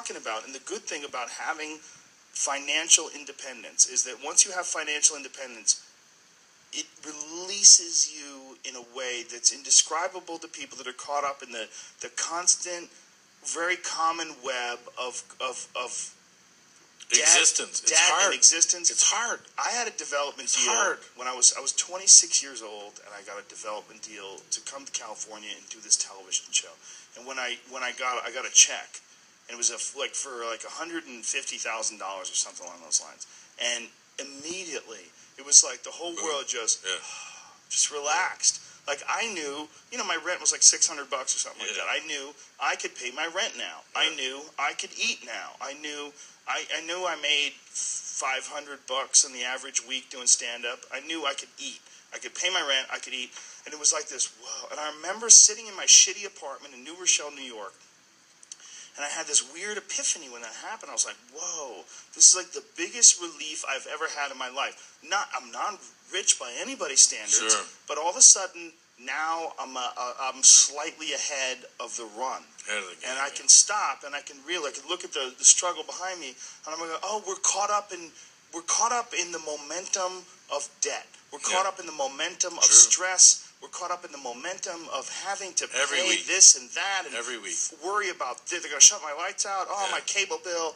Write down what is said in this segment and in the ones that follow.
about. And the good thing about having financial independence is that once you have financial independence, it releases you in a way that's indescribable to people that are caught up in the constant, very common web of existence. It's hard. Existence. It's hard. I had a development deal when I was 26 years old, and I got a development deal to come to California and do this television show. And when I got a check, and it was for $150,000 or something along those lines. And immediately it was like the whole world just relaxed. Like I knew, my rent was like $600 or something like that. I knew I could pay my rent now. I knew I could eat now. I knew I made $500 in the average week doing stand-up. I knew I could eat. I could pay my rent. I could eat. And it was like this, whoa. And I remember sitting in my shitty apartment in New Rochelle, New York, and I had this weird epiphany when that happened. I was like, whoa, this is like the biggest relief I've ever had in my life. I'm not rich by anybody's standards, but all of a sudden, now I'm slightly ahead of the run. And I can stop, and I can look at the struggle behind me, and I'm going to go, oh, we're caught up in the momentum of debt. We're caught up in the momentum of stress. We're caught up in the momentum of having to pay this and that and worry about, they're going to shut my lights out, my cable bill,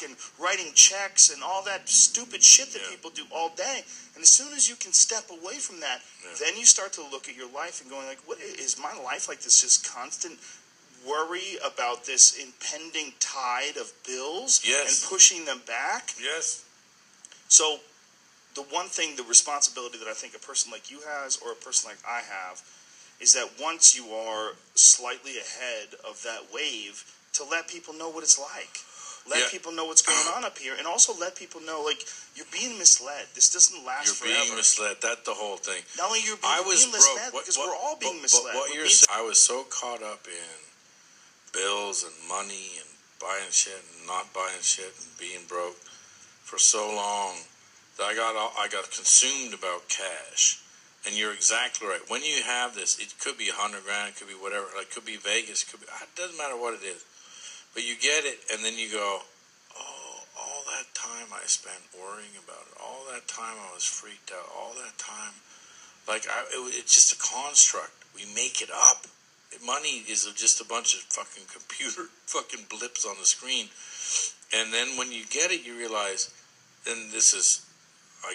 and writing checks and all that stupid shit that people do all day. And as soon as you can step away from that, then you start to look at your life and going like, what is my life like this just constant worry about this impending tide of bills and pushing them back? Yes. So the one thing, the responsibility that I think a person like you has or a person like I have is that once you are slightly ahead of that wave, to let people know what it's like. Let people know what's going on up here, and also let people know, like, you're being misled. This doesn't last forever. You're being misled. That's the whole thing. Not only you're being misled, because we're all being misled. But what you're saying, I was so caught up in bills and money and buying shit and not buying shit and being broke for so long that I got consumed about cash. And you're exactly right. When you have this, it could be $100,000, it could be whatever, it could be Vegas, it doesn't matter what it is. But you get it, and then you go, oh, all that time I spent worrying about it, all that time I was freaked out, all that time, it's just a construct. We make it up. Money is just a bunch of fucking computer fucking blips on the screen. And then when you get it, you realize, then this is, I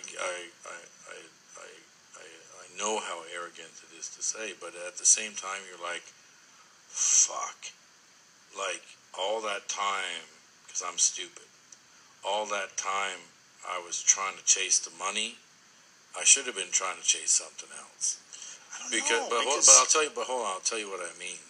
know how arrogant it is to say, but at the same time, you're like, fuck. Like, all that time, because I'm stupid, all that time I was trying to chase the money, I should have been trying to chase something else. I don't know. But I'll tell you what I mean.